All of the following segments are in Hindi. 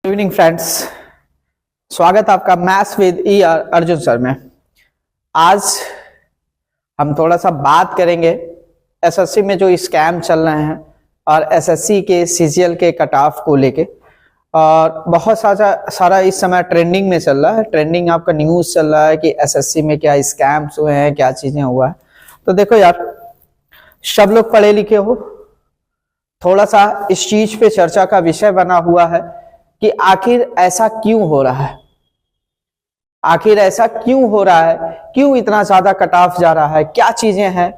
गुड इवनिंग फ्रेंड्स, स्वागत आपका maths with E Arjun sir में। आज हम थोड़ा सा बात करेंगे एसएससी में जो स्कैम चल रहे हैं और एसएससी के सीजीएल के कट ऑफ को लेके। और बहुत सारा इस समय ट्रेंडिंग में चल रहा है, ट्रेंडिंग आपका न्यूज़ चल रहा है कि एसएससी में क्या स्कैम्स हुए हैं, क्या चीजें हुआ है। तो देखो यार, सब लोग पढ़े लिखे हो, थोड़ा सा इस चीज पे चर्चा का विषय बना हुआ है कि आखिर ऐसा क्यों हो रहा है, आखिर ऐसा क्यों हो रहा है, क्यों इतना ज्यादा कट ऑफ जा रहा है, क्या चीजें हैं।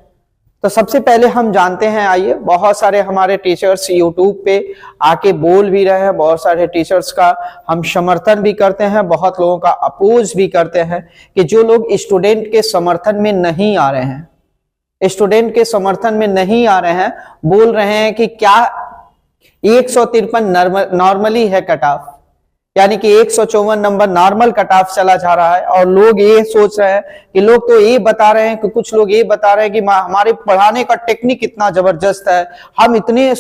तो सबसे पहले हम जानते हैं, आइए। बहुत सारे हमारे टीचर्स यूट्यूब पे आके बोल भी रहे हैं, बहुत सारे टीचर्स का हम समर्थन भी करते हैं, बहुत लोगों का अपोज भी करते हैं कि जो लोग स्टूडेंट के समर्थन में नहीं आ रहे हैं, स्टूडेंट के समर्थन में नहीं आ रहे हैं, बोल रहे हैं कि क्या 153 नॉर्मली है कट ऑफ, यानी कि 154 नंबर नॉर्मल कट ऑफ चला जा रहा है। और लोग ये सोच रहे हैं कि लोग तो ये बता रहे हैं कि कुछ लोग ये बता रहे हैं कि हमारे पढ़ाने का टेक्निक इतना जबरदस्त है, हम इतने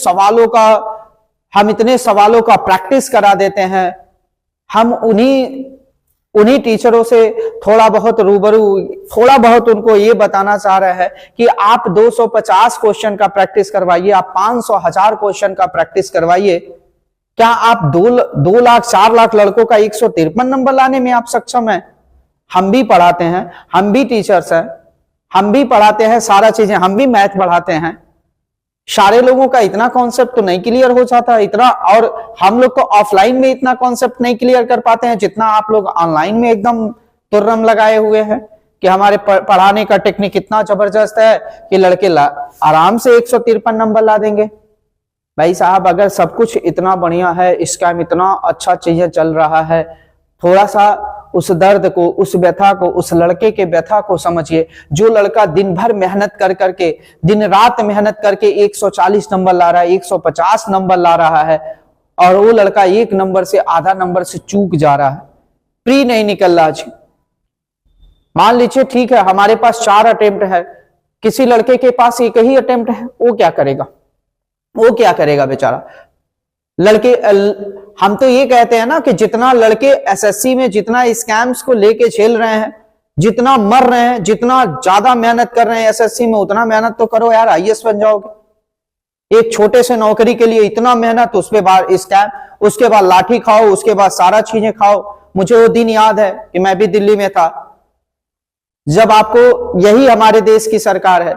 सवालों का प्रैक्टिस करा देते हैं। हम उन्हीं टीचरों से थोड़ा बहुत उनको ये बताना चाह रहे हैं कि आप 250 क्वेश्चन का प्रैक्टिस करवाइए, आप 500,000 क्वेश्चन का प्रैक्टिस करवाइए। क्या आप 2 लाख 4 लाख लड़कों का 153 नंबर लाने में आप सक्षम हैं? हम भी पढ़ाते हैं, हम भी टीचर्स हैं, हम भी पढ़ाते हैं, सारा चीजें हम भी मैथ पढ़ाते हैं। सारे लोगों का इतना कॉन्सेप्ट तो नहीं क्लियर हो जाता इतना, और हम लोग को ऑफलाइन में इतना कॉन्सेप्ट नहीं क्लियर कर पाते हैं जितना आप लोग ऑनलाइन में एकदम तुर्रम लगाए हुए हैं कि हमारे पढ़ाने का टेक्निक इतना जबरदस्त है कि लड़के आराम से 153 नंबर ला देंगे। भाई साहब, अगर सब कुछ इतना बढ़िया है, स्कैम इतना अच्छा चीजें चल रहा है, थोड़ा सा उस दर्द को, उस व्यथा को, उस लड़के के व्यथा को समझिए। जो लड़का दिन भर मेहनत कर करके, दिन रात मेहनत करके 140 नंबर ला रहा है, 150 नंबर ला रहा है, और वो लड़का 1 नंबर से आधा नंबर से चूक जा रहा है, प्री नहीं निकल रहा जी। मान लीजिए ठीक है, हमारे पास 4 अटेम्प्ट है, किसी लड़के के पास 1 ही अटेम्प्ट है, वो क्या करेगा? वो क्या करेगा बेचारा? लड़के, हम तो ये कहते हैं ना कि जितना लड़के एसएससी में जितना स्कैम्स को लेके झेल रहे हैं, जितना मर रहे हैं, जितना ज्यादा मेहनत कर रहे हैं एसएससी में, उतना मेहनत तो करो यार, आईएएस बन जाओगे। एक छोटे से नौकरी के लिए इतना मेहनत, उसके बाद स्कैम, उसके बाद लाठी खाओ, उसके बाद सारा चीजें खाओ। मुझे वो दिन याद है कि मैं भी दिल्ली में था, जब आपको यही हमारे देश की सरकार है,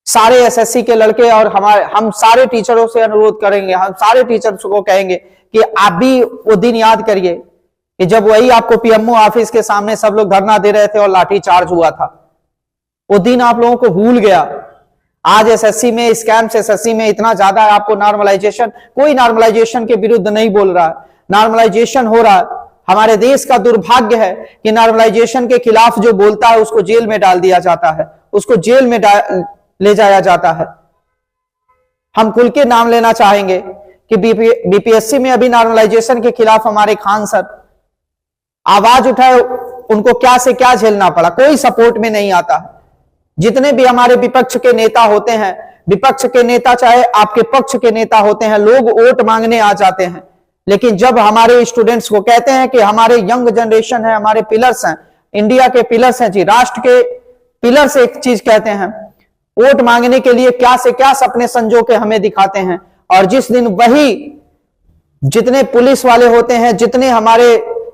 सारे एसएससी के लड़के और हम सारे टीचरों से अनुरोध करेंगे, हम सारे टीचर्स को कहेंगे कि आप भी वो दिन याद करिए कि जब वही आपको पीएमओ ऑफिस के सामने सब लोग धरना दे रहे थे और लाठी चार्ज हुआ था। वो दिन आप लोगों को भूल गया। आज एसएससी में स्कैम्स, एसएससी में इतना ज्यादा है, आपको नॉर्मलाइजेशन, कोई नॉर्मलाइजेशन के विरुद्ध नहीं बोल रहा है, नॉर्मलाइजेशन हो रहा है। हमारे देश का दुर्भाग्य है कि नॉर्मलाइजेशन के खिलाफ जो बोलता है उसको जेल में डाल दिया जाता है, उसको जेल में ले जाया जाता है। हम खुल के नाम लेना चाहेंगे कि बीपीएससी में अभी नॉर्मलाइजेशन के खिलाफ हमारे खान सर आवाज उठाए, उनको क्या से क्या झेलना पड़ा, कोई सपोर्ट में नहीं आता है। जितने भी हमारे विपक्ष के नेता होते हैं, विपक्ष के नेता चाहे आपके पक्ष के नेता होते हैं, लोग वोट मांगने आ जाते हैं, लेकिन जब हमारे स्टूडेंट्स को कहते हैं कि हमारे यंग जनरेशन है, हमारे पिलर्स हैं, इंडिया के पिलर्स हैं जी, राष्ट्र के पिलर्स, एक चीज कहते हैं, वोट मांगने के लिए क्या से क्या सपने संजो के हमें दिखाते हैं। और जिस दिन वही जितने पुलिस वाले होते हैं, जितने हमारे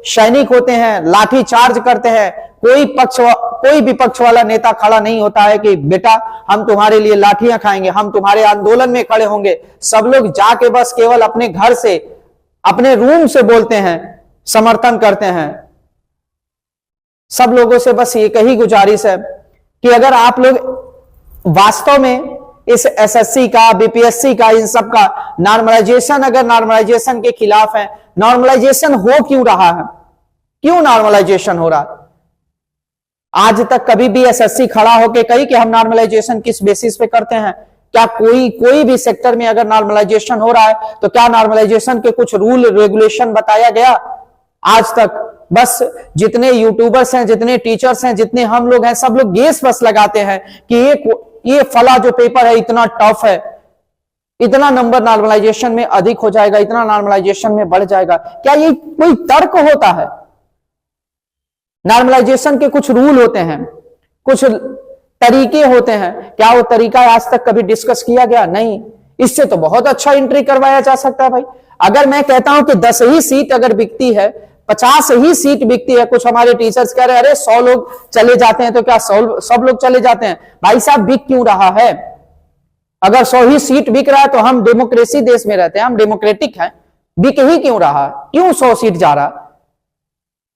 सैनिक होते हैं, लाठी चार्ज करते हैं, कोई विपक्ष वाला नेता खड़ा नहीं होता है कि बेटा हम तुम्हारे लिए लाठियां खाएंगे, हम तुम्हारे आंदोलन में खड़े होंगे। सब लोग जाके बस केवल अपने घर से, अपने रूम से बोलते हैं, समर्थन करते हैं। सब लोगों से बस एक ही गुजारिश है कि अगर आप लोग वास्तव में इस एसएससी का, बीपीएससी का, इन सब का नॉर्मलाइजेशन, अगर नॉर्मलाइजेशन के खिलाफ है, नॉर्मलाइजेशन हो क्यों रहा है, क्यों नॉर्मलाइजेशन हो रहा है? आज तक कभी भी एसएससी खड़ा होके कही कि हम नॉर्मलाइजेशन किस बेसिस पे करते हैं? क्या कोई भी सेक्टर में अगर नॉर्मलाइजेशन हो रहा है तो क्या नॉर्मलाइजेशन के कुछ रूल रेगुलेशन बताया गया? आज तक बस जितने यूट्यूबर्स हैं, जितने टीचर्स हैं, जितने हम लोग हैं, सब लोग गेस बस लगाते हैं कि ये फला जो पेपर है इतना टफ है, इतना नंबर नॉर्मलाइजेशन में अधिक हो जाएगा, इतना नॉर्मलाइजेशन में बढ़ जाएगा। क्या ये कोई तर्क होता है? नॉर्मलाइजेशन के कुछ रूल होते हैं, कुछ तरीके होते हैं। क्या वो तरीका आज तक कभी डिस्कस किया गया? नहीं। इससे तो बहुत अच्छा एंट्री करवाया जा सकता है भाई। अगर मैं कहता हूं कि 10 ही सीट अगर बिकती है, 50 ही सीट बिकती है, कुछ हमारे टीचर्स कह रहे हैं अरे 100 लोग चले जाते हैं, तो क्या सब लोग चले जाते हैं? भाई साहब बिक क्यों रहा है? अगर 100 ही सीट बिक रहा है तो हम डेमोक्रेसी देश में रहते हैं, हम डेमोक्रेटिक हैं। बिक ही क्यों रहा? क्यों 100 सीट जा रहा?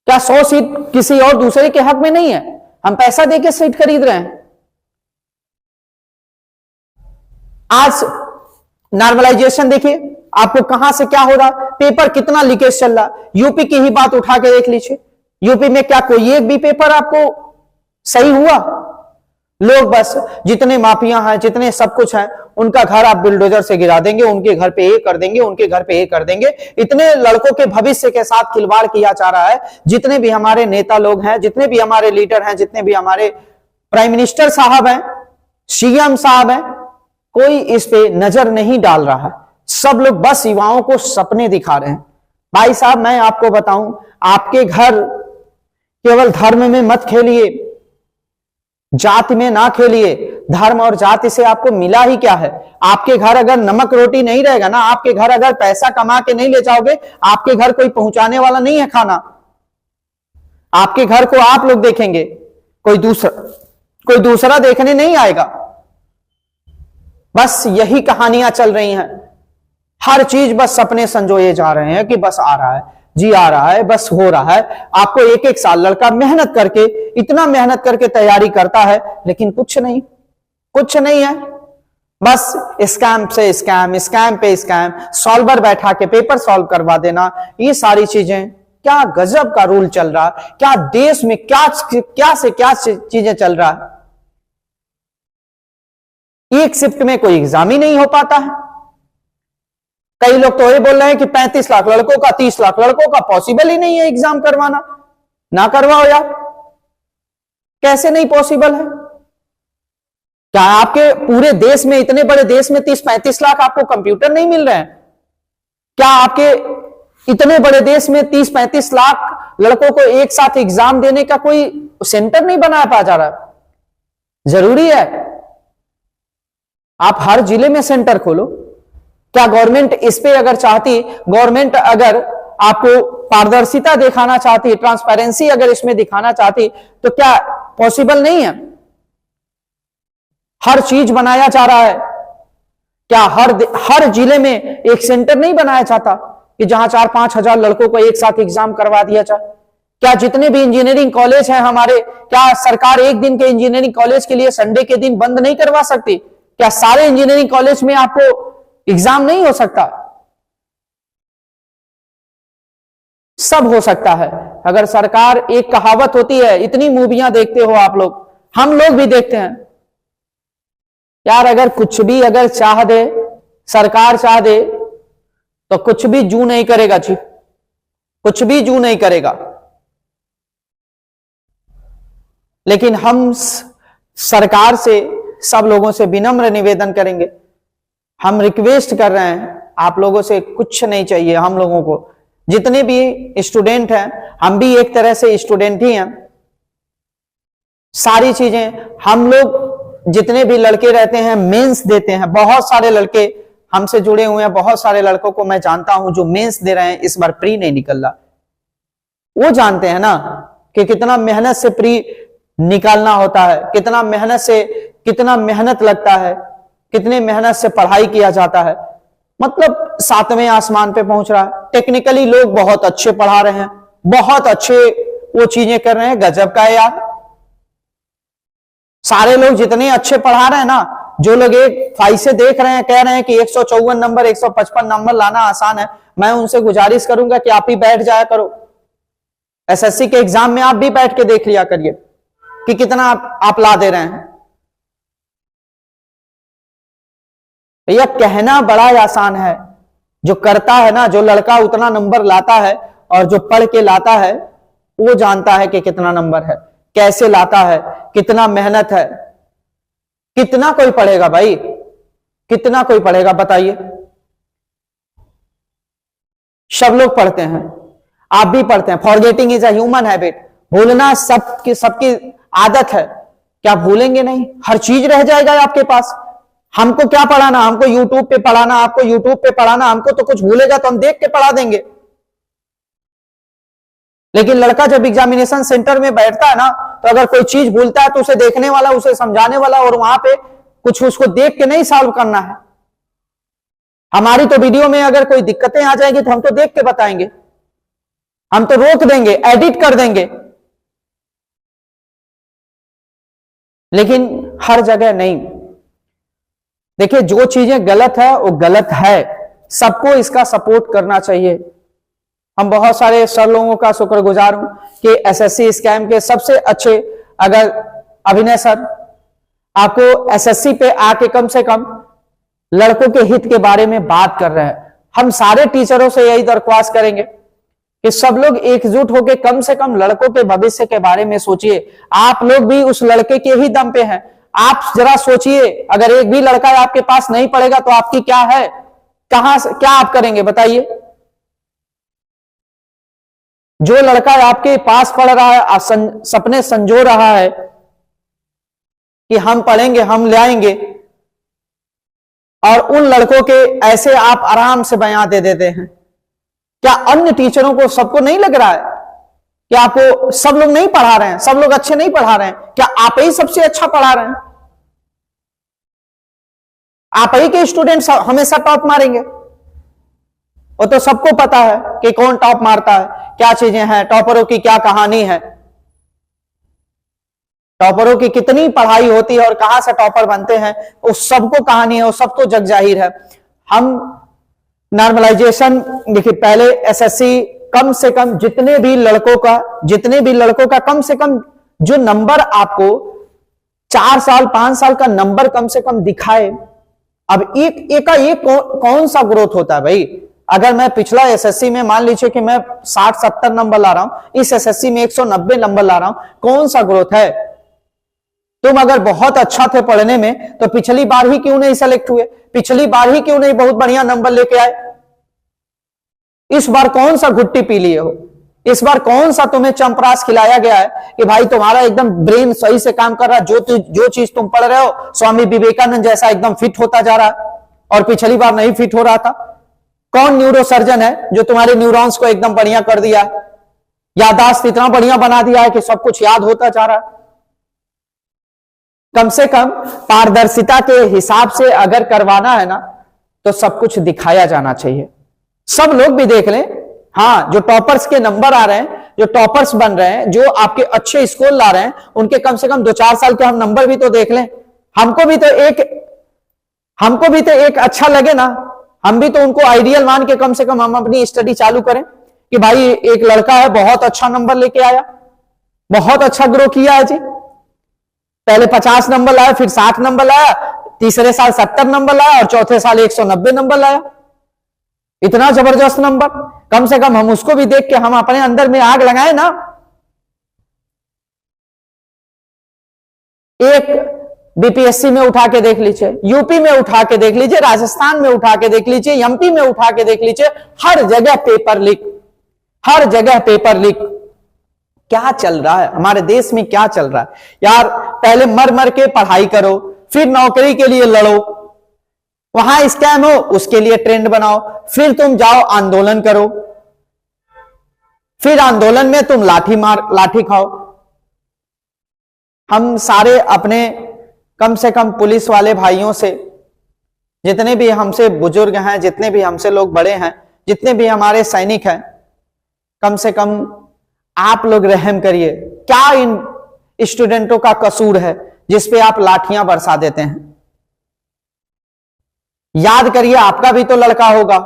क्या 100 सीट किसी और दूसरे के हक में नहीं है? हम पैसा देके सीट खरीद रहे हैं। आज नॉर्मलाइजेशन देखिए आपको कहां से क्या हो रहा, पेपर कितना लीकेज चल रहा। यूपी की ही बात उठा के देख लीजिए, यूपी में क्या कोई एक भी पेपर आपको सही हुआ? लोग बस जितने माफिया हैं, जितने सब कुछ हैं, उनका घर आप बुलडोजर से गिरा देंगे, उनके घर पे ये कर देंगे, उनके घर पे ये कर देंगे। इतने लड़कों के भविष्य के साथ खिलवाड़ किया जा रहा है। जितने भी हमारे नेता लोग हैं, जितने भी हमारे लीडर हैं, जितने भी हमारे प्राइम मिनिस्टर साहब हैं, सीएम साहब हैं, कोई इस पे नजर नहीं डाल रहा है। सब लोग बस युवाओं को सपने दिखा रहे हैं। भाई साहब मैं आपको बताऊं, आपके घर केवल धर्म में मत खेलिए, जाति में ना खेलिए। धर्म और जाति से आपको मिला ही क्या है? आपके घर अगर नमक रोटी नहीं रहेगा ना, आपके घर अगर पैसा कमा के नहीं ले जाओगे, आपके घर कोई पहुंचाने वाला नहीं है खाना। आपके घर को आप लोग देखेंगे, कोई दूसरा देखने नहीं आएगा। बस यही कहानियां चल रही हैं। हर चीज बस सपने संजोए जा रहे हैं कि बस आ रहा है जी, आ रहा है, बस हो रहा है। आपको एक एक साल लड़का मेहनत करके, इतना मेहनत करके तैयारी करता है, लेकिन कुछ नहीं है। बस स्कैम से स्कैम, स्कैम पे स्कैम, सॉल्वर बैठा के पेपर सॉल्व करवा देना, ये सारी चीजें। क्या गजब का रूल चल रहा है। क्या देश में क्या से क्या चीजें चल रहा है। एक शिफ्ट में कोई एग्जाम ही नहीं हो पाता है। कई लोग तो ये बोल रहे हैं कि 35 लाख लड़कों का, 30 लाख लड़कों का पॉसिबल ही नहीं है एग्जाम करवाना। ना करवाओ यार, कैसे नहीं पॉसिबल है? क्या आपके पूरे देश में, इतने बड़े देश में 30-35 लाख आपको कंप्यूटर नहीं मिल रहे हैं? क्या आपके इतने बड़े देश में 30-35 लाख लड़कों को एक साथ एग्जाम देने का कोई सेंटर नहीं बनाया पा जा रहा? जरूरी है आप हर जिले में सेंटर खोलो। क्या गवर्नमेंट इस पे अगर चाहती, गवर्नमेंट अगर आपको पारदर्शिता दिखाना चाहती, ट्रांसपेरेंसी अगर इसमें दिखाना चाहती, तो क्या पॉसिबल नहीं है? हर चीज बनाया जा रहा है। क्या हर जिले में एक सेंटर नहीं बनाया जाता कि जहां 4-5 हजार लड़कों को एक साथ एग्जाम करवा दिया जाए? क्या जितने भी इंजीनियरिंग कॉलेज हैं हमारे, क्या सरकार एक दिन के इंजीनियरिंग कॉलेज के लिए संडे के दिन बंद नहीं करवा सकती? क्या सारे इंजीनियरिंग कॉलेज में आपको एग्जाम नहीं हो सकता? सब हो सकता है। अगर सरकार, एक कहावत होती है, इतनी मूवियां देखते हो आप लोग, हम लोग भी देखते हैं यार, अगर कुछ भी अगर चाह दे, सरकार चाह दे, तो कुछ भी जू नहीं करेगा जी, कुछ भी जू नहीं करेगा। लेकिन हम सरकार से, सब लोगों से विनम्र निवेदन करेंगे, हम रिक्वेस्ट कर रहे हैं, आप लोगों से कुछ नहीं चाहिए। हम लोगों को, जितने भी स्टूडेंट हैं, हम भी एक तरह से स्टूडेंट ही हैं। सारी चीजें हम लोग, जितने भी लड़के रहते हैं, मेंस देते हैं। बहुत सारे लड़के हमसे जुड़े हुए हैं, बहुत सारे लड़कों को मैं जानता हूं जो मेंस दे रहे हैं, इस बार प्री नहीं निकल रहा। वो जानते हैं ना कि कितना मेहनत से प्री निकालना होता है, कितना मेहनत लगता है, कितने मेहनत से पढ़ाई किया जाता है। मतलब 7वें आसमान पे पहुंच रहा है। टेक्निकली लोग बहुत अच्छे पढ़ा रहे हैं, बहुत अच्छे वो चीजें कर रहे हैं, गजब का है यार। सारे लोग जितने अच्छे पढ़ा रहे हैं ना, जो लोग एक फाइल से देख रहे हैं, कह रहे हैं कि 154 नंबर 155 नंबर लाना आसान है, मैं उनसे गुजारिश करूंगा कि आप ही बैठ जाया करो, एसएससी के एग्जाम में आप भी बैठ के देख लिया करिए कि कितना आप ला दे रहे हैं। भैया कहना बड़ा आसान है, जो करता है ना, जो लड़का उतना नंबर लाता है और जो पढ़ के लाता है, वो जानता है कि कितना नंबर है, कैसे लाता है, कितना मेहनत है। कितना कोई पढ़ेगा भाई? कितना कोई पढ़ेगा बताइए? सब लोग पढ़ते हैं, आप भी पढ़ते हैं। Forgetting is a human habit, भूलना सबकी आदत है। क्या भूलेंगे नहीं? हर चीज रह जाएगा आपके पास। हमको क्या पढ़ाना? हमको यूट्यूब पे पढ़ाना, आपको यूट्यूब पे पढ़ाना। हमको तो कुछ भूलेगा तो हम देख के पढ़ा देंगे। लेकिन लड़का जब एग्जामिनेशन सेंटर में बैठता है ना, तो अगर कोई चीज भूलता है तो उसे देखने वाला, उसे समझाने वाला, और वहां पे कुछ उसको देख के नहीं सॉल्व करना है। हमारी तो वीडियो में अगर कोई दिक्कतें आ जाएंगी तो हम तो देख के बताएंगे, हम तो रोक देंगे, एडिट कर देंगे। लेकिन हर जगह नहीं। देखिए, जो चीजें गलत है वो गलत है, सबको इसका सपोर्ट करना चाहिए। हम बहुत सारे सर लोगों का शुक्रगुजार हूं कि एसएससी स्कैम के सबसे अच्छे, अगर अभिनय सर आपको एसएससी पे आके कम से कम लड़कों के हित के बारे में बात कर रहे हैं। हम सारे टीचरों से यही दरख्वास्त करेंगे कि सब लोग एकजुट होकर कम से कम लड़कों के भविष्य के बारे में सोचिए। आप लोग भी उस लड़के के ही दम पे हैं। आप जरा सोचिए, अगर एक भी लड़का आपके पास नहीं पढ़ेगा तो आपकी क्या है, कहां से क्या आप करेंगे बताइए? जो लड़का आपके पास पढ़ रहा है, सपने संजो रहा है कि हम पढ़ेंगे, हम ले आएंगे, और उन लड़कों के ऐसे आप आराम से बयान दे देते हैं। क्या अन्य टीचरों को सबको नहीं लग रहा है कि आपको सब लोग नहीं पढ़ा रहे हैं, सब लोग अच्छे नहीं पढ़ा रहे हैं? क्या आप ही सबसे अच्छा पढ़ा रहे हैं? आप ही के स्टूडेंट हमेशा टॉप मारेंगे? वो तो सबको पता है कि कौन टॉप मारता है, क्या चीजें हैं, टॉपरों की क्या कहानी है, टॉपरों की कितनी पढ़ाई होती है और कहां से टॉपर बनते हैं, उस सबको कहानी है, वो सब तो जग जाहिर है। हम नॉर्मलाइजेशन, देखिए पहले एसएससी कम से कम जितने भी लड़कों का कम से कम जो नंबर आपको 4 साल 5 साल का नंबर कम से कम दिखाए। अब एक कौन सा ग्रोथ होता है भाई? अगर मैं पिछला एसएससी में मान लीजिए कि मैं 60-70 नंबर ला रहा हूं, इस एसएससी में 190 नंबर ला रहा हूं, कौन सा ग्रोथ है? तुम अगर बहुत अच्छा थे पढ़ने में तो पिछली बार ही क्यों नहीं सेलेक्ट हुए? पिछली बार ही क्यों नहीं बहुत बढ़िया नंबर लेके आए? इस बार कौन सा घुट्टी पी लिए हो? इस बार कौन सा तुम्हें चंपरास खिलाया गया है कि भाई तुम्हारा एकदम ब्रेन सही से काम कर रहा है, जो चीज तुम पढ़ रहे हो स्वामी विवेकानंद जैसा एकदम फिट होता जा रहा है, और पिछली बार नहीं फिट हो रहा था? कौन न्यूरो सर्जन है जो तुम्हारे न्यूरॉन्स को एकदम बढ़िया कर दिया है, याददाश्त इतना बढ़िया बना दिया है कि सब कुछ याद होता जा रहा है? कम से कम पारदर्शिता के हिसाब से अगर करवाना है ना, तो सब कुछ दिखाया जाना चाहिए, सब लोग भी देख लें। हाँ, जो टॉपर्स के नंबर आ रहे हैं, जो टॉपर्स बन रहे हैं, जो आपके अच्छे स्कोर ला रहे हैं, उनके कम से कम 2-4 साल के हम नंबर भी तो देख लें। हमको भी तो एक अच्छा लगे ना, हम भी तो उनको आइडियल मान के कम से कम हम अपनी स्टडी चालू करें कि भाई एक लड़का है बहुत अच्छा नंबर लेके आया, बहुत अच्छा ग्रो किया है जी, पहले 50 नंबर लाया, फिर 60 नंबर लाया, तीसरे साल 70 नंबर लाया, और चौथे साल 190 नंबर लाया। इतना जबरदस्त नंबर, कम से कम हम उसको भी देख के हम अपने अंदर में आग लगाए ना। एक बीपीएससी में उठा के देख लीजिए, यूपी में उठा के देख लीजिए, राजस्थान में उठा के देख लीजिए, एमपी में उठा के देख लीजिए, हर जगह पेपर लीक, हर जगह पेपर लीक। क्या चल रहा है हमारे देश में? क्या चल रहा है यार? पहले मर मर के पढ़ाई करो, फिर नौकरी के लिए लड़ो, वहां स्कैम हो उसके लिए ट्रेंड बनाओ, फिर तुम जाओ आंदोलन करो, फिर आंदोलन में तुम लाठी खाओ। हम सारे अपने कम से कम पुलिस वाले भाइयों से, जितने भी हमसे बुजुर्ग हैं, जितने भी हमसे लोग बड़े हैं, जितने भी हमारे सैनिक हैं, कम से कम आप लोग रहम करिए। क्या इन स्टूडेंटों का कसूर है जिसपे आप लाठियां बरसा देते हैं? याद करिए, आपका भी तो लड़का होगा,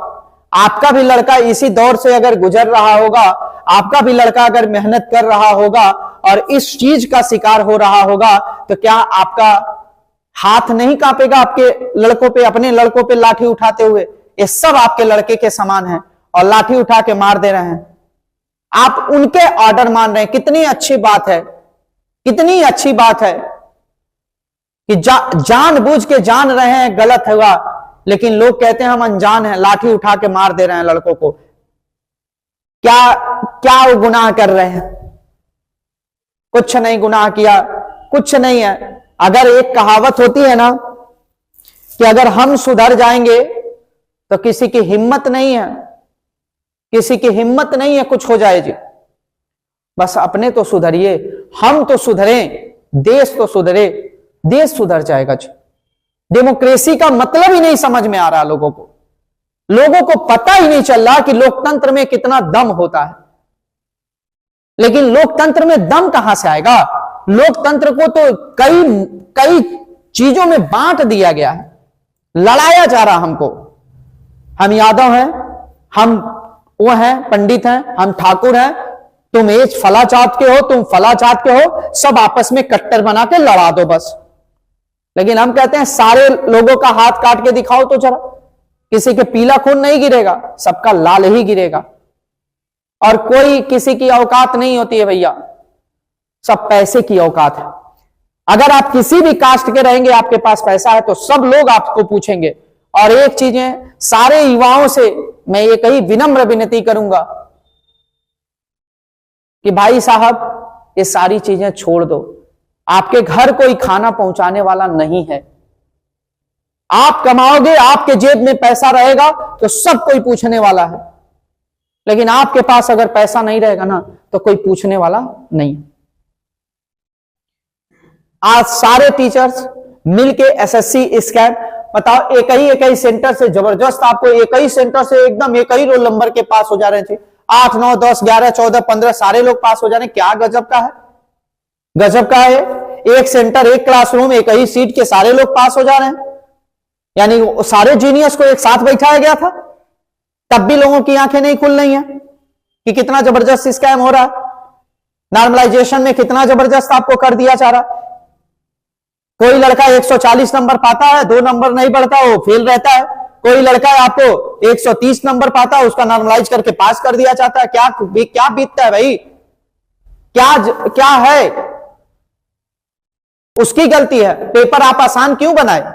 आपका भी लड़का इसी दौर से अगर गुजर रहा होगा, आपका भी लड़का अगर मेहनत कर रहा होगा और इस चीज का शिकार हो रहा होगा, तो क्या आपका हाथ नहीं कांपेगा आपके लड़कों पे, अपने लड़कों पे लाठी उठाते हुए? ये सब आपके लड़के के समान है और लाठी उठा के मार दे रहे हैं, आप उनके ऑर्डर मान रहे हैं। कितनी अच्छी बात है, कितनी अच्छी बात है। कि जानबूझ के जान रहे हैं गलत होगा, लेकिन लोग कहते हैं हम अनजान हैं, लाठी उठा के मार दे रहे हैं लड़कों को। क्या क्या वो गुनाह कर रहे हैं? कुछ नहीं गुनाह किया, कुछ नहीं है। अगर एक कहावत होती है ना कि अगर हम सुधर जाएंगे तो किसी की हिम्मत नहीं है, किसी की हिम्मत नहीं है कुछ हो जाए जी। बस अपने तो सुधरिए, हम तो सुधरें, देश तो सुधरे, देश सुधर जाएगा जी। डेमोक्रेसी का मतलब ही नहीं समझ में आ रहा लोगों को, लोगों को पता ही नहीं चल रहा कि लोकतंत्र में कितना दम होता है। लेकिन लोकतंत्र में दम कहां से आएगा? लोकतंत्र को तो कई कई चीजों में बांट दिया गया है, लड़ाया जा रहा हमको। हम यादव हैं, हम वो हैं, पंडित हैं, हम ठाकुर हैं, तुम एज फला जात के हो, तुम फला जात के हो, सब आपस में कट्टर बना के लड़ा दो बस। लेकिन हम कहते हैं सारे लोगों का हाथ काट के दिखाओ तो जरा, किसी के पीला खून नहीं गिरेगा, सबका लाल ही गिरेगा। और कोई किसी की औकात नहीं होती है भैया, सब पैसे की औकात है। अगर आप किसी भी कास्ट के रहेंगे, आपके पास पैसा है तो सब लोग आपको पूछेंगे। और एक चीज है, सारे युवाओं से मैं ये कही विनम्र विनती करूंगा कि भाई साहब ये सारी चीजें छोड़ दो। आपके घर कोई खाना पहुंचाने वाला नहीं है, आप कमाओगे, आपके जेब में पैसा रहेगा तो सब कोई पूछने वाला है। लेकिन आपके पास अगर पैसा नहीं रहेगा ना तो कोई पूछने वाला नहीं। आज सारे टीचर्स मिलके एसएससी स्कैम, बताओ एक ही सेंटर से जबरदस्त, आपको एक ही सेंटर से एकदम एक ही रोल नंबर के पास हो जा रहे थे, 8, 9, 10, 11, 14, 15 सारे लोग पास हो जा रहे हैं। क्या गजब का है, गजब का है। एक सेंटर, एक क्लासरूम, एक ही सीट के सारे लोग पास हो जा रहे हैं। यानी सारे जीनियस को एक साथ बैठाया गया था, तब भी लोगों की आंखें नहीं खुल रही हैं कि कितना जबरदस्त स्कैम हो रहा है। नॉर्मलाइजेशन में कितना जबरदस्त आपको कर दिया जा रहा है। कोई लड़का 140 नंबर पाता है, 2 नंबर नहीं बढ़ता, वो फेल रहता है। कोई लड़का आपको 130 नंबर पाता है, उसका नॉर्मलाइज करके पास कर दिया जाता है। क्या क्या बीतता है भाई, क्या है, उसकी गलती है। पेपर आप आसान क्यों बनाए,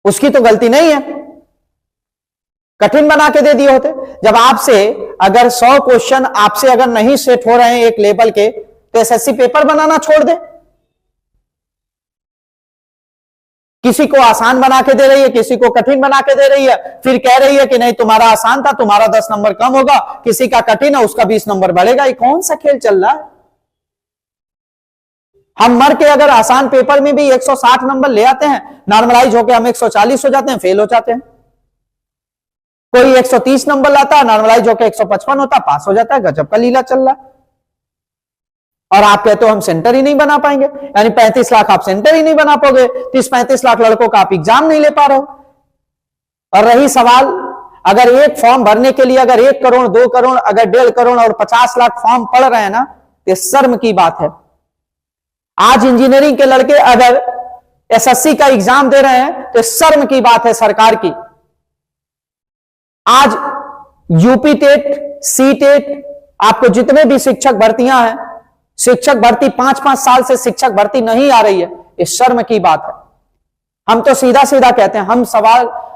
उसकी तो गलती नहीं है, कठिन बना के दे दिए होते। जब आपसे अगर 100 क्वेश्चन आपसे अगर नहीं सेट हो रहे हैं एक लेवल के, तो एसएससी पेपर बनाना छोड़ दे। किसी को आसान बना के दे रही है, किसी को कठिन बना के दे रही है, फिर कह रही है कि नहीं तुम्हारा आसान था, तुम्हारा 10 नंबर कम होगा, किसी का कठिन है उसका 20 नंबर बढ़ेगा। ये कौन सा खेल चल रहा है? हम मर के अगर आसान पेपर में भी 160 नंबर ले आते हैं, नॉर्मलाइज होकर हम 140 हो जाते हैं, फेल हो जाते हैं। कोई 130 नंबर लाता है, नॉर्मलाइज होकर 155 होता, पास हो जाता है। गजब का लीला चल रहा है। और आप कहते हो हम सेंटर ही नहीं बना पाएंगे, यानी 35 लाख आप सेंटर ही नहीं बना पाओगे, 30-35 लाख लड़कों का आप एग्जाम नहीं ले पा रहे हो। और रही सवाल, अगर एक फॉर्म भरने के लिए अगर 1 करोड़, 2 करोड़, अगर 1.5 करोड़ और 50 लाख फॉर्म पड़ रहे हैं ना, तो शर्म की बात है। आज इंजीनियरिंग के लड़के अगर एसएससी का एग्जाम दे रहे हैं तो शर्म की बात है सरकार की। आज यूपी टेट, सी टेट, आपको जितने भी शिक्षक भर्तियां हैं, शिक्षक भर्ती 5-5 साल से शिक्षक भर्ती नहीं आ रही है, ये शर्म की बात है। हम तो सीधा सीधा कहते हैं,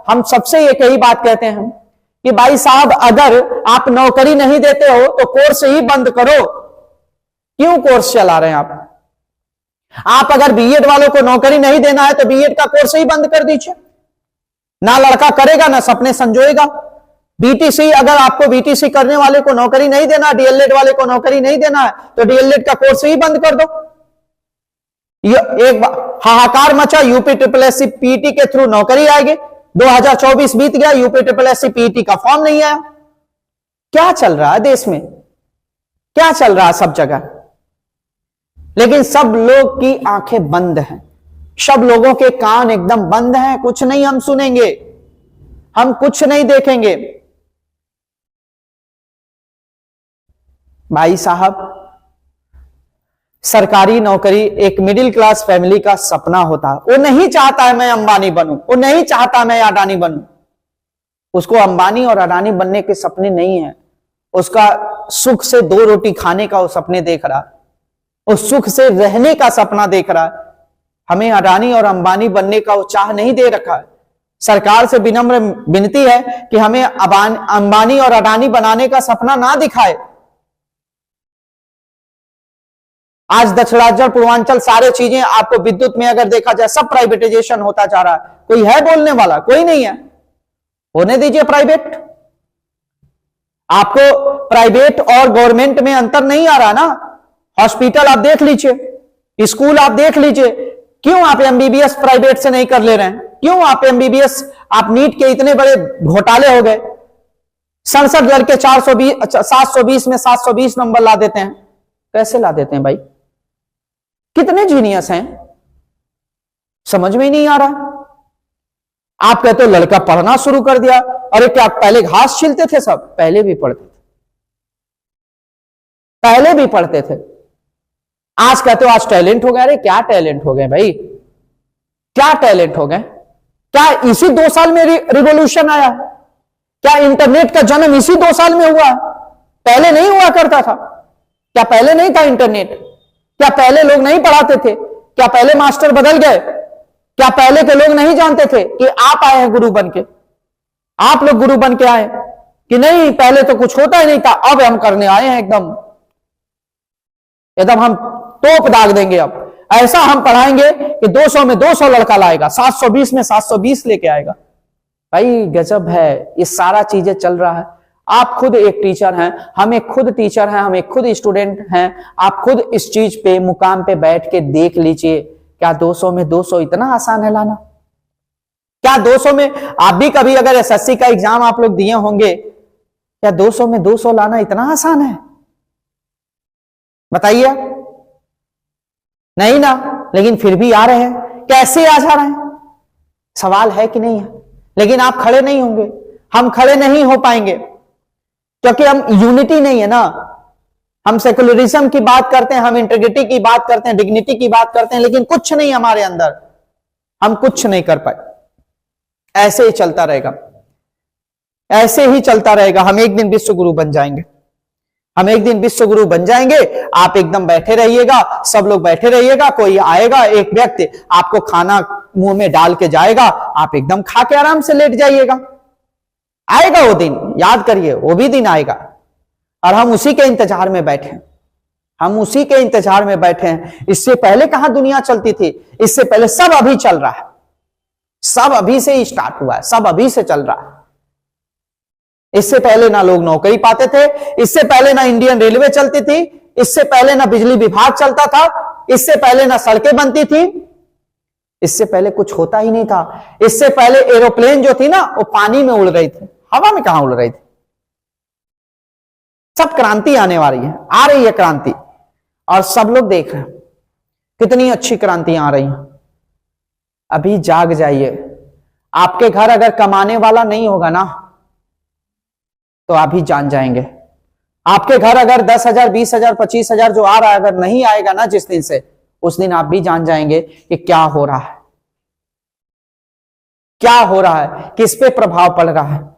हम सबसे एक ही बात कहते हैं कि भाई साहब अगर आप नौकरी नहीं देते हो तो कोर्स ही बंद करो। क्यों कोर्स चला रहे हैं आप अगर बीएड वालों को नौकरी नहीं देना है तो बीएड का कोर्स ही बंद कर दीजिए। ना लड़का करेगा ना सपने संजोएगा। बीटीसी, अगर आपको बीटीसी करने वाले को नौकरी नहीं देना, डीएलएड वाले को नौकरी नहीं देना है तो डीएलएड का कोर्स ही बंद कर दो। एक हाहाकार मचा, यूपी SSSC पीटी के थ्रू नौकरी आएगी। 2024 बीत गया, यूपी SSSC पीटी का फॉर्म नहीं आया। क्या चल रहा है देश में, क्या चल रहा है सब जगह। लेकिन सब लोग की आंखें बंद हैं, सब लोगों के कान एकदम बंद हैं। कुछ नहीं हम सुनेंगे, हम कुछ नहीं देखेंगे। भाई साहब, सरकारी नौकरी एक मिडिल क्लास फैमिली का सपना होता है। वो नहीं चाहता है मैं अंबानी बनूं, वो नहीं चाहता मैं अडानी बनूं। उसको अंबानी और अडानी बनने के सपने नहीं है, उसका सुख से 2 रोटी खाने का वो सपने देख रहा। वो सुख से रहने का सपना देख रहा है। हमें अडानी और अंबानी बनने का वो चाह नहीं दे रखा है। सरकार से विनम्र विनती है कि हमें अंबानी और अडानी बनाने का सपना ना दिखाए। आज दक्षिणांचल पूर्वांचल सारे चीजें आपको विद्युत में अगर देखा जाए सब प्राइवेटाइजेशन होता जा रहा है। कोई है बोलने वाला? कोई नहीं है। होने दीजिए प्राइवेट। आपको प्राइवेट और गवर्नमेंट में अंतर नहीं आ रहा ना। हॉस्पिटल आप देख लीजिए, स्कूल आप देख लीजिए। क्यों आप एमबीबीएस प्राइवेट से नहीं कर ले रहे हैं? क्यों आप एमबीबीएस, आप नीट के इतने बड़े घोटाले हो गए, 67 लड़के 720 में 720 नंबर ला देते हैं। कैसे ला देते हैं भाई? कितने जीनियस हैं, समझ में ही नहीं आ रहा। आप कहते हो लड़का पढ़ना शुरू कर दिया। अरे क्या पहले घास छीलते थे? सब पहले भी पढ़ते थे, पहले भी पढ़ते थे। आज कहते हो आज टैलेंट हो गया। अरे क्या टैलेंट हो गए भाई? क्या टैलेंट हो गए? क्या इसी 2 साल में रिवॉल्यूशन आया? क्या इंटरनेट का जन्म इसी 2 साल में हुआ? पहले नहीं हुआ करता था? क्या पहले नहीं था इंटरनेट? क्या पहले लोग नहीं पढ़ाते थे? क्या पहले मास्टर बदल गए? क्या पहले के लोग नहीं जानते थे कि आप आए हैं गुरु बन के? आप लोग गुरु बन के आए कि नहीं? पहले तो कुछ होता ही नहीं था, अब हम करने आए हैं। एकदम एकदम हम टोप दाग देंगे। अब ऐसा हम पढ़ाएंगे कि 200 में 200 लड़का लाएगा, 720 में 720 लेके आएगा। भाई गजब है। ये सारा चीजें चल रहा है। आप खुद एक टीचर हैं, हम एक खुद टीचर हैं, हम एक खुद स्टूडेंट हैं। आप खुद इस चीज पे मुकाम पे बैठ के देख लीजिए। क्या 200 में 200 इतना आसान है लाना? क्या 200 में आप भी कभी अगर एसएससी का एग्जाम आप लोग दिए होंगे, क्या 200 में 200 लाना इतना आसान है? बताइए। नहीं ना। लेकिन फिर भी आ रहे हैं। कैसे आ जा रहे हैं? सवाल है कि नहीं है? लेकिन आप खड़े नहीं होंगे, हम खड़े नहीं हो पाएंगे, क्योंकि हम यूनिटी नहीं है ना। हम सेकुलरिज्म की बात करते हैं, हम इंटीग्रिटी की बात करते हैं, डिग्निटी की बात करते हैं, लेकिन कुछ नहीं हमारे अंदर। हम कुछ नहीं कर पाए। ऐसे ही चलता रहेगा, ऐसे ही चलता रहेगा। हम एक दिन विश्व गुरु बन जाएंगे, हम एक दिन विश्व गुरु बन जाएंगे। आप एकदम बैठे रहिएगा, सब लोग बैठे रहिएगा। कोई आएगा, एक व्यक्ति आपको खाना मुंह में डाल के जाएगा, आप एकदम खा के आराम से लेट जाइएगा। आएगा वो दिन, याद करिए, वो भी दिन आएगा। और हम उसी के इंतजार में बैठे हैं, हम उसी के इंतजार में बैठे हैं। इससे पहले कहां दुनिया चलती थी? इससे पहले सब अभी चल रहा है, सब अभी से ही स्टार्ट हुआ है, सब अभी से चल रहा है। इससे पहले ना लोग नौकरी पाते थे, इससे पहले ना इंडियन रेलवे चलती थी, इससे पहले ना बिजली विभाग चलता था, इससे पहले ना सड़कें बनती थी, इससे पहले कुछ होता ही नहीं था। इससे पहले एरोप्लेन जो थी ना, वो पानी में उड़ रही थी, हवा में कहां उड़ रही थी। सब क्रांति आने वाली है, आ रही है क्रांति, और सब लोग देख रहे हैं कितनी अच्छी क्रांतियां आ रही हैं। अभी जाग जाइए। आपके घर अगर कमाने वाला नहीं होगा ना, तो आप ही जान जाएंगे। आपके घर अगर 10,000, 20,000, 25,000 जो आ रहा है, अगर नहीं आएगा ना जिस दिन से, उस दिन आप भी जान जाएंगे कि क्या हो रहा है, क्या हो रहा है, किस पे प्रभाव पड़ रहा है।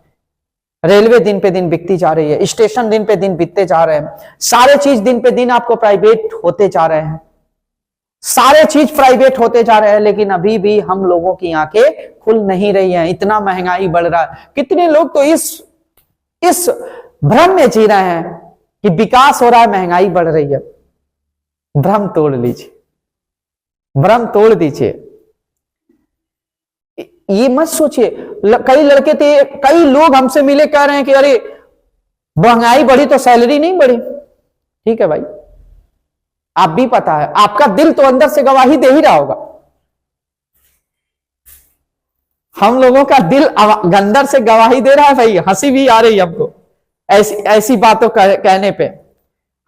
रेलवे दिन पे दिन बिकती जा रही है, स्टेशन दिन पे दिन बिकते जा रहे हैं, सारे चीज दिन पे दिन आपको प्राइवेट होते जा रहे हैं, सारे चीज प्राइवेट होते जा रहे हैं। लेकिन अभी भी हम लोगों की आंखें खुल नहीं रही हैं। इतना महंगाई बढ़ रहा है। कितने लोग तो इस भ्रम में जी रहे हैं कि विकास हो रहा है, महंगाई बढ़ रही है। भ्रम तोड़ लीजिए, भ्रम तोड़ दीजिए। ये मत सोचिए। कई लड़के थे, कई लोग हमसे मिले कह रहे हैं कि अरे महंगाई बढ़ी तो सैलरी नहीं बढ़ी। ठीक है भाई, आप भी पता है, आपका दिल तो अंदर से गवाही दे ही रहा होगा। हम लोगों का दिल अंदर से गवाही दे रहा है भाई। हंसी भी आ रही है हमको ऐसी बातों कहने पे।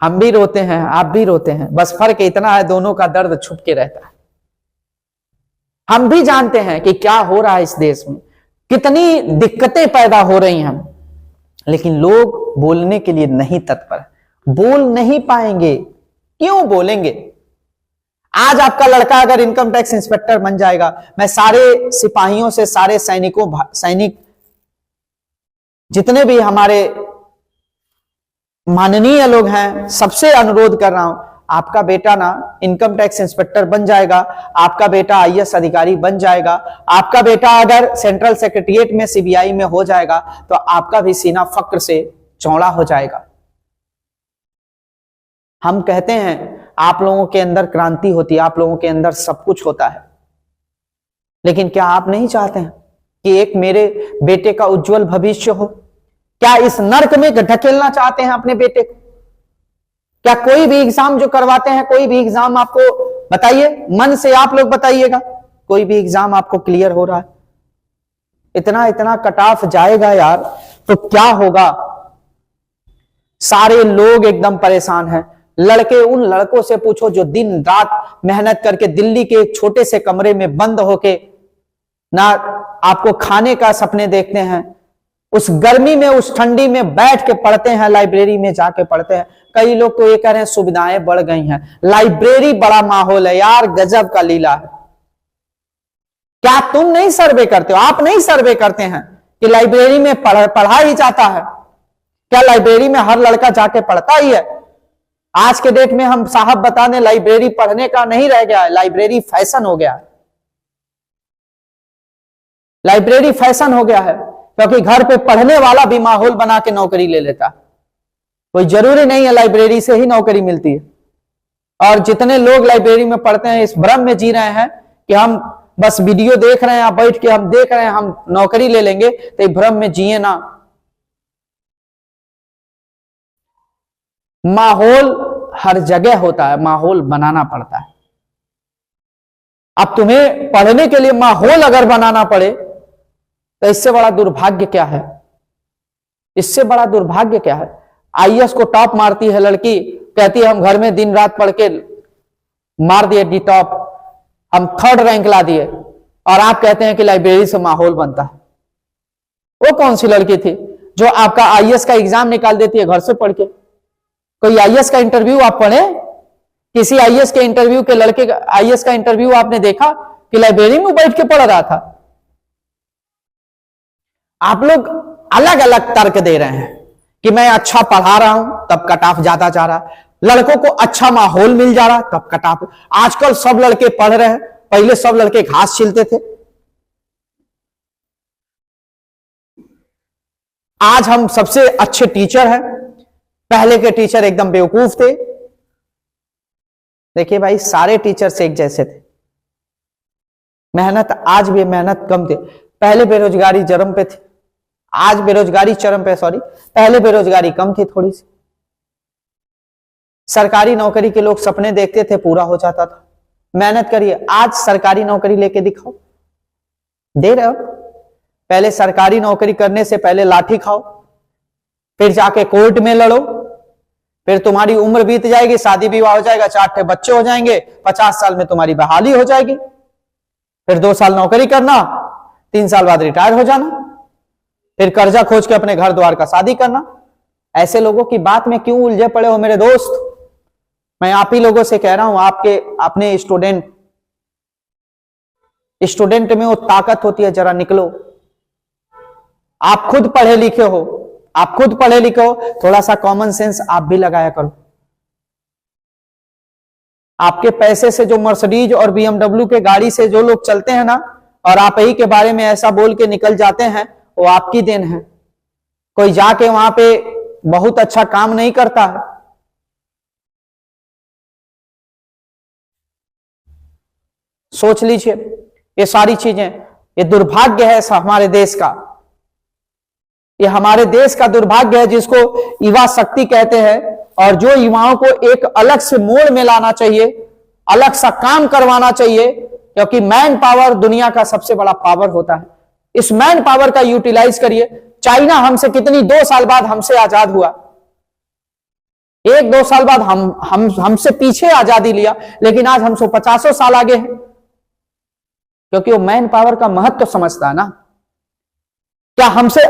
हम भी रोते हैं, आप भी रोते हैं, बस फर्क इतना है, दोनों का दर्द छुप के रहता है। हम भी जानते हैं कि क्या हो रहा है इस देश में, कितनी दिक्कतें पैदा हो रही हैं, लेकिन लोग बोलने के लिए नहीं तत्पर, बोल नहीं पाएंगे। क्यों बोलेंगे? आज आपका लड़का अगर इनकम टैक्स इंस्पेक्टर बन जाएगा, मैं सारे सिपाहियों से, सारे सैनिक जितने भी हमारे माननीय लोग हैं, सबसे अनुरोध कर रहा हूं, आपका बेटा ना इनकम टैक्स इंस्पेक्टर बन जाएगा, आपका बेटा आईएएस अधिकारी बन जाएगा, आपका बेटा अगर सेंट्रल सेक्रेटरिएट में सीबीआई में हो जाएगा तो आपका भी सीना फक्र से चौड़ा हो जाएगा। हम कहते हैं आप लोगों के अंदर क्रांति होती है, आप लोगों के अंदर सब कुछ होता है, लेकिन क्या आप नहीं चाहते हैं कि एक मेरे बेटे का उज्जवल भविष्य हो? क्या इस नर्क में ढकेलना चाहते हैं अपने बेटे को? क्या कोई भी एग्जाम जो करवाते हैं, कोई भी एग्जाम आपको बताइए, मन से आप लोग बताइएगा, कोई भी एग्जाम आपको क्लियर हो रहा है? इतना इतना कट ऑफ जाएगा यार, तो क्या होगा? सारे लोग एकदम परेशान हैं। लड़के, उन लड़कों से पूछो जो दिन रात मेहनत करके दिल्ली के एक छोटे से कमरे में बंद होके ना आपको खाने का सपने देखते हैं, उस गर्मी में उस ठंडी में बैठ के पढ़ते हैं, लाइब्रेरी में जाके पढ़ते हैं। कई लोग तो ये कह रहे हैं सुविधाएं बढ़ गई हैं, लाइब्रेरी बड़ा माहौल है यार, गजब का लीला है। क्या तुम नहीं सर्वे करते हो? आप नहीं सर्वे करते हैं कि लाइब्रेरी में पढ़ा ही जाता है? क्या लाइब्रेरी में हर लड़का जाके पढ़ता ही है? आज के डेट में हम साहब बता दें, लाइब्रेरी पढ़ने का नहीं रह गया है, लाइब्रेरी फैशन हो गया है। लाइब्रेरी फैशन हो गया है क्योंकि घर पे पढ़ने वाला भी माहौल बना के नौकरी ले लेता है। कोई जरूरी नहीं है लाइब्रेरी से ही नौकरी मिलती है। और जितने लोग लाइब्रेरी में पढ़ते हैं, इस भ्रम में जी रहे हैं कि हम बस वीडियो देख रहे हैं, बैठ के हम देख रहे हैं, हम नौकरी ले लेंगे, तो इस भ्रम में जिए ना। माहौल हर जगह होता है, माहौल बनाना पड़ता है। अब तुम्हें पढ़ने के लिए माहौल अगर बनाना पड़े तो इससे बड़ा दुर्भाग्य क्या है? इससे बड़ा दुर्भाग्य क्या है? आईएएस को टॉप मारती है लड़की, कहती है हम घर में दिन रात पढ़ के मार दिए डी टॉप, हम 3rd रैंक ला दिए, और आप कहते हैं कि लाइब्रेरी से माहौल बनता है। वो कौन सी लड़की थी जो आपका आईएएस का एग्जाम निकाल देती है घर से पढ़ के? कोई आईएएस का इंटरव्यू आप पढ़े? किसी आईएएस के इंटरव्यू के लड़के का आईएएस का इंटरव्यू आपने देखा कि लाइब्रेरी में बैठ के पढ़ रहा था? आप लोग अलग अलग तर्क दे रहे हैं कि मैं अच्छा पढ़ा रहा हूं तब कट ऑफ जाता जा रहा, लड़कों को अच्छा माहौल मिल जा रहा तब कट ऑफ। आजकल सब लड़के पढ़ रहे हैं, पहले सब लड़के घास छीलते थे। आज हम सबसे अच्छे टीचर हैं, पहले के टीचर एकदम बेवकूफ थे। देखिए भाई, सारे टीचर्स एक जैसे थे, मेहनत आज भी मेहनत कम थे। पहले बेरोजगारी चरम पे थी, आज बेरोजगारी चरम पे, सॉरी, पहले बेरोजगारी कम थी थोड़ी सी। सरकारी नौकरी के लोग सपने देखते थे, पूरा हो जाता था। मेहनत करिए, आज सरकारी नौकरी लेके दिखाओ, दे रहे हो? पहले सरकारी नौकरी करने से पहले लाठी खाओ, फिर जाके कोर्ट में लड़ो, फिर तुम्हारी उम्र बीत जाएगी, शादी विवाह हो जाएगा, 4 बच्चे हो जाएंगे, 50 साल में तुम्हारी बहाली हो जाएगी, फिर 2 साल नौकरी करना, 3 साल बाद रिटायर हो जाना, फिर कर्जा खोज के अपने घर द्वार का शादी करना। ऐसे लोगों की बात में क्यों उलझे पड़े हो मेरे दोस्त? मैं आप ही लोगों से कह रहा हूं, आपके अपने स्टूडेंट में वो ताकत होती है, जरा निकलो। आप खुद पढ़े लिखे हो, आप खुद पढ़े लिखे हो, थोड़ा सा कॉमन सेंस आप भी लगाया करो। आपके पैसे से जो मर्सिडीज और बीएमडब्ल्यू के गाड़ी से जो लोग चलते हैं ना, और आप ही के बारे में ऐसा बोल के निकल जाते हैं, वो आपकी देन है। कोई जाके वहां पे बहुत अच्छा काम नहीं करता है। सोच लीजिए, ये सारी चीजें, ये दुर्भाग्य है हमारे देश का, ये हमारे देश का दुर्भाग्य है, जिसको युवा शक्ति कहते हैं, और जो युवाओं को एक अलग से मोड़ में लाना चाहिए, अलग सा काम करवाना चाहिए, क्योंकि मैन पावर दुनिया का सबसे बड़ा पावर होता है। इस मैन पावर का यूटिलाइज करिए। चाइना हमसे कितनी 2 साल बाद हमसे आजाद हुआ, 1-2 साल बाद हमसे पीछे आजादी लिया, लेकिन आज हमसे 50 साल आगे है, क्योंकि वो मैन पावर का महत्व तो समझता है ना। क्या हमसे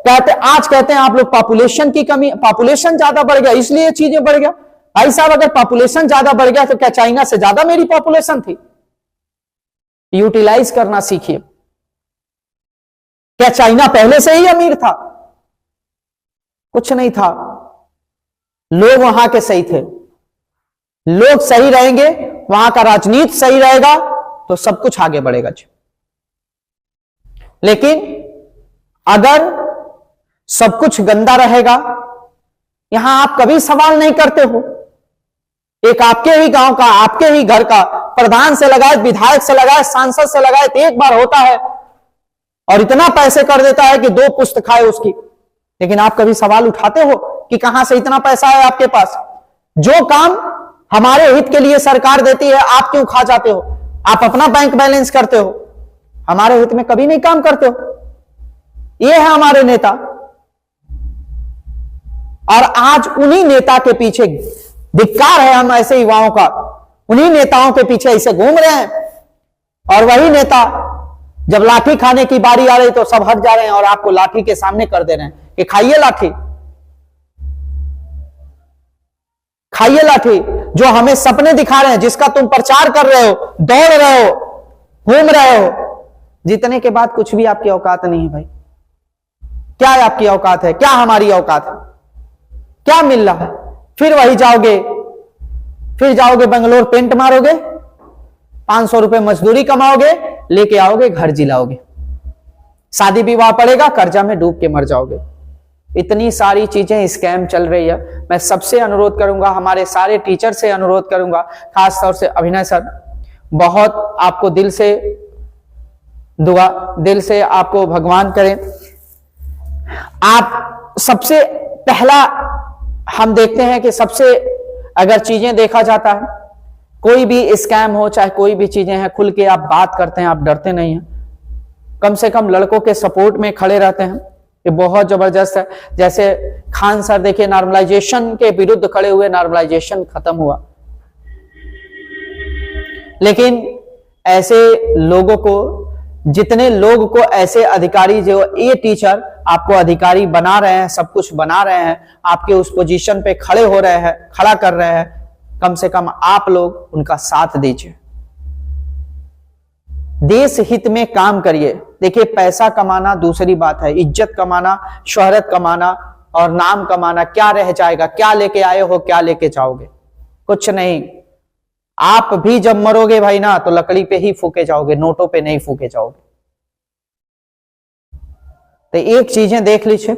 कहते हैं आप लोग पॉपुलेशन की कमी, पॉपुलेशन ज्यादा बढ़ गया इसलिए चीजें बढ़ गया। भाई साहब, अगर पॉपुलेशन ज्यादा बढ़ गया तो क्या चाइना से ज्यादा मेरी पॉपुलेशन थी? यूटिलाइज करना सीखिए। क्या चाइना पहले से ही अमीर था? कुछ नहीं था, लोग वहां के सही थे। लोग सही रहेंगे, वहां का राजनीति सही रहेगा तो सब कुछ आगे बढ़ेगा जी। लेकिन अगर सब कुछ गंदा रहेगा, यहां आप कभी सवाल नहीं करते हो। एक आपके ही गांव का, आपके ही घर का प्रधान से लगाए, विधायक से लगाए, सांसद से लगाए, तो एक बार होता है और इतना पैसे कर देता है कि 2 पुश्त खाए उसकी। लेकिन आप कभी सवाल उठाते हो कि कहां से इतना पैसा है आपके पास? जो काम हमारे हित के लिए सरकार देती है, आप क्यों खा जाते हो? आप अपना बैंक बैलेंस करते हो, हमारे हित में कभी नहीं काम करते हो। ये है हमारे नेता, और आज उन्हीं नेता के पीछे धिक्कार है हम ऐसे युवाओं का, उन्हीं नेताओं के पीछे ऐसे घूम रहे हैं। और वही नेता जब लाठी खाने की बारी आ रही तो सब हट जा रहे हैं और आपको लाठी के सामने कर दे रहे हैं कि खाइए लाठी, खाइए लाठी। जो हमें सपने दिखा रहे हैं, जिसका तुम प्रचार कर रहे हो, दौड़ रहे हो, घूम रहे हो, जीतने के बाद कुछ भी आपकी औकात नहीं है भाई। क्या है आपकी औकात है? क्या हमारी औकात है? क्या मिल रहा है? फिर वही जाओगे, फिर जाओगे बेंगलोर, पेंट मारोगे, 500 रुपए मजदूरी कमाओगे, लेके आओगे, घर जिलाओगे, शादी विवाह पड़ेगा, कर्जा में डूब के मर जाओगे। इतनी सारी चीजें स्कैम चल रही है। मैं सबसे अनुरोध करूंगा, हमारे सारे टीचर से अनुरोध करूंगा, खास तौर से अभिनय सर, बहुत आपको दिल से दुआ, दिल से आपको भगवान करें। आप सबसे पहला हम देखते हैं कि सबसे अगर चीजें देखा जाता है, कोई भी स्कैम हो चाहे कोई भी चीजें हैं, खुल के आप बात करते हैं, आप डरते नहीं हैं। कम से कम लड़कों के सपोर्ट में खड़े रहते हैं, ये बहुत जबरदस्त है। जैसे खान सर देखिए, नॉर्मलाइजेशन के विरुद्ध खड़े हुए, नॉर्मलाइजेशन खत्म हुआ। लेकिन ऐसे लोगों को, जितने लोग को ऐसे अधिकारी, जो ये टीचर आपको अधिकारी बना रहे हैं, सब कुछ बना रहे हैं, आपके उस पोजीशन पे खड़े हो रहे हैं, खड़ा कर रहे हैं, कम से कम आप लोग उनका साथ दीजिए, देश हित में काम करिए। देखिए, पैसा कमाना दूसरी बात है, इज्जत कमाना, शोहरत कमाना और नाम कमाना क्या रह जाएगा? क्या लेके आए हो, क्या लेके जाओगे? कुछ नहीं। आप भी जब मरोगे भाई ना, तो लकड़ी पे ही फूके जाओगे, नोटों पे नहीं फूके जाओगे। तो एक चीजें देख लीजिए,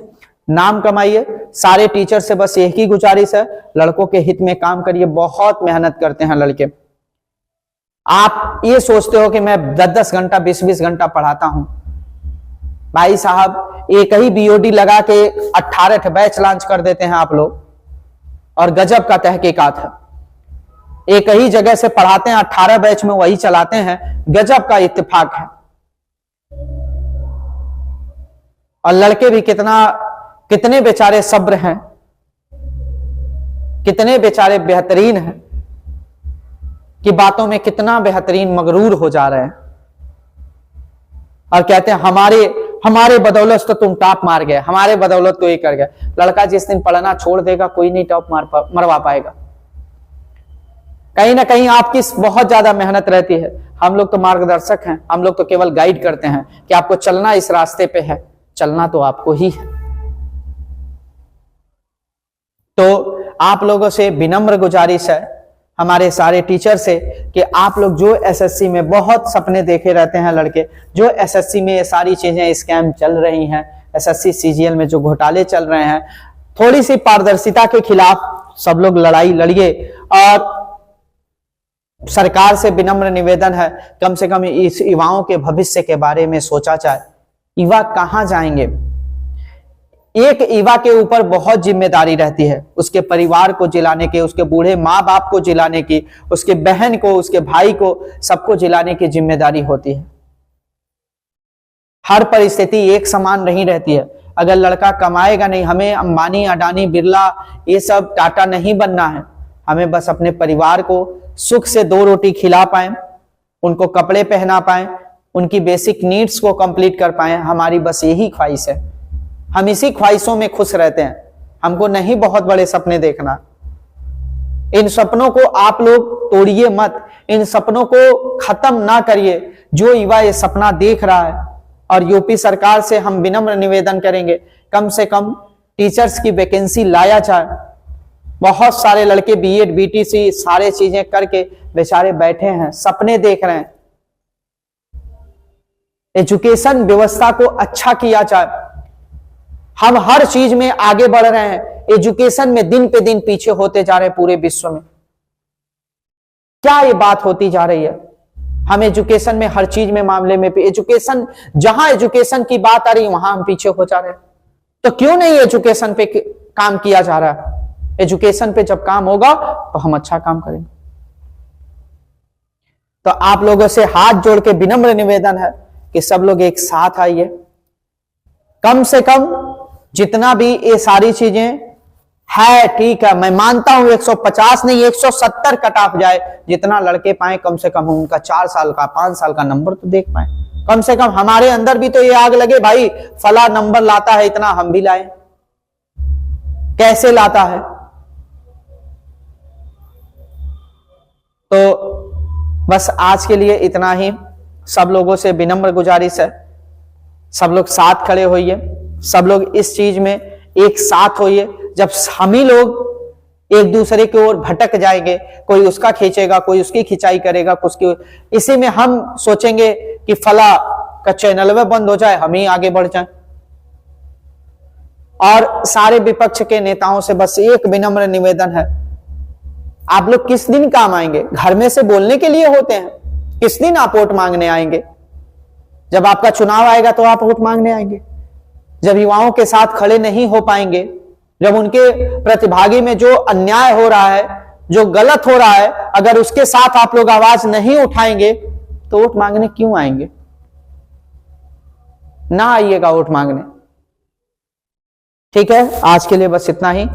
नाम कमाइए। सारे टीचर से बस एक ही गुजारिश है, लड़कों के हित में काम करिए। बहुत मेहनत करते हैं लड़के। आप ये सोचते हो कि मैं 10-10 घंटा, 20-20 घंटा पढ़ाता हूं। भाई साहब, एक ही बीओडी लगा के 18 बैच लॉन्च कर देते हैं आप लोग, और गजब का तहकीकात है। एक ही जगह से पढ़ाते हैं, 18 बैच में वही चलाते हैं, गजब का इत्तेफाक है। और लड़के भी कितने बेचारे सब्र हैं, कितने बेचारे बेहतरीन हैं, कि बातों में कितना बेहतरीन मगरूर हो जा रहे हैं और कहते हैं हमारे बदौलत तो तुम टॉप मार गए, हमारे बदौलत तो ये कर गए। लड़का जिस दिन पढ़ना छोड़ देगा, कोई नहीं टॉप मरवा पाएगा। कहीं ना कहीं आपकी बहुत ज्यादा मेहनत रहती है। हम लोग तो मार्गदर्शक हैं, हम लोग तो केवल गाइड करते हैं कि आपको चलना इस रास्ते पे है, चलना तो आपको ही है। तो आप लोगों से विनम्र गुजारिश है, हमारे सारे टीचर से, कि आप लोग जो एसएससी में बहुत सपने देखे रहते हैं लड़के, जो एसएससी में ये सारी चीजें स्कैम चल रही हैं, एसएससी सीजीएल में जो घोटाले चल रहे हैं, थोड़ी सी पारदर्शिता के खिलाफ सब लोग लड़ाई लड़िए। और सरकार से विनम्र निवेदन है, कम से कम इस युवाओं के भविष्य के बारे में सोचा जाए। युवा कहां जाएंगे? एक युवा के ऊपर बहुत जिम्मेदारी रहती है, उसके परिवार को जिलाने की, उसके बूढ़े माँ बाप को जिलाने की, उसके बहन को, उसके भाई को, सबको जिलाने की जिम्मेदारी होती है। हर परिस्थिति एक समान नहीं रहती है। अगर लड़का कमाएगा नहीं, हमें अंबानी, अडानी, बिरला, ये सब टाटा नहीं बनना है। हमें बस अपने परिवार को सुख से 2 रोटी खिला पाए, उनको कपड़े पहना पाए, उनकी बेसिक नीड्स को कंप्लीट कर पाए। हमारी बस यही ख्वाहिश है, हम इसी ख्वाहिशों में खुश रहते हैं। हमको नहीं बहुत बड़े सपने देखना। इन सपनों को आप लोग तोड़िए मत, इन सपनों को खत्म ना करिए। जो युवा ये सपना देख रहा है, और यूपी सरकार से हम विनम्र निवेदन करेंगे, कम से कम टीचर्स की वैकेंसी लाया जाए। बहुत सारे लड़के बीएड बीटीसी सारे चीजें करके बेचारे बैठे हैं, सपने देख रहे हैं। एजुकेशन व्यवस्था को अच्छा किया जाए। हम हर चीज में आगे बढ़ रहे हैं, एजुकेशन में दिन पे दिन पीछे होते जा रहे हैं पूरे विश्व में। क्या ये बात होती जा रही है? हम एजुकेशन में हर चीज में मामले में एजुकेशन, जहां एजुकेशन की बात आ रही है वहां हम पीछे हो जा रहे हैं। तो क्यों नहीं एजुकेशन पे काम किया जा रहा है? एजुकेशन पे जब काम होगा तो हम अच्छा काम करेंगे। तो आप लोगों से हाथ जोड़ के विनम्र निवेदन है कि सब लोग एक साथ आइए। कम से कम जितना भी ये सारी चीजें है, ठीक है, मैं मानता हूं 150 नहीं 170 कट ऑफ जाए, जितना लड़के पाए कम से कम उनका 4 साल का 5 साल का नंबर तो देख पाए। कम से कम हमारे अंदर भी तो ये आग लगे, भाई फला नंबर लाता है इतना, हम भी लाए। कैसे लाता है? तो बस आज के लिए इतना ही। सब लोगों से विनम्र गुजारिश है, सब लोग साथ खड़े होइए, सब लोग इस चीज में एक साथ होइए। जब हम ही लोग एक दूसरे की ओर भटक जाएंगे, कोई उसका खींचेगा, कोई उसकी खिंचाई करेगा, कुछ इसी में हम सोचेंगे कि फला का चैनल में बंद हो जाए, हम ही आगे बढ़ जाएं। और सारे विपक्ष के नेताओं से बस एक विनम्र निवेदन है, आप लोग किस दिन काम आएंगे? घर में से बोलने के लिए होते हैं, किस दिन आप वोट मांगने आएंगे? जब आपका चुनाव आएगा तो आप वोट मांगने आएंगे। जब युवाओं के साथ खड़े नहीं हो पाएंगे, जब उनके प्रतिभागी में जो अन्याय हो रहा है, जो गलत हो रहा है, अगर उसके साथ आप लोग आवाज नहीं उठाएंगे तो वोट मांगने क्यों आएंगे? ना आइएगा वोट मांगने। ठीक है, आज के लिए बस इतना ही।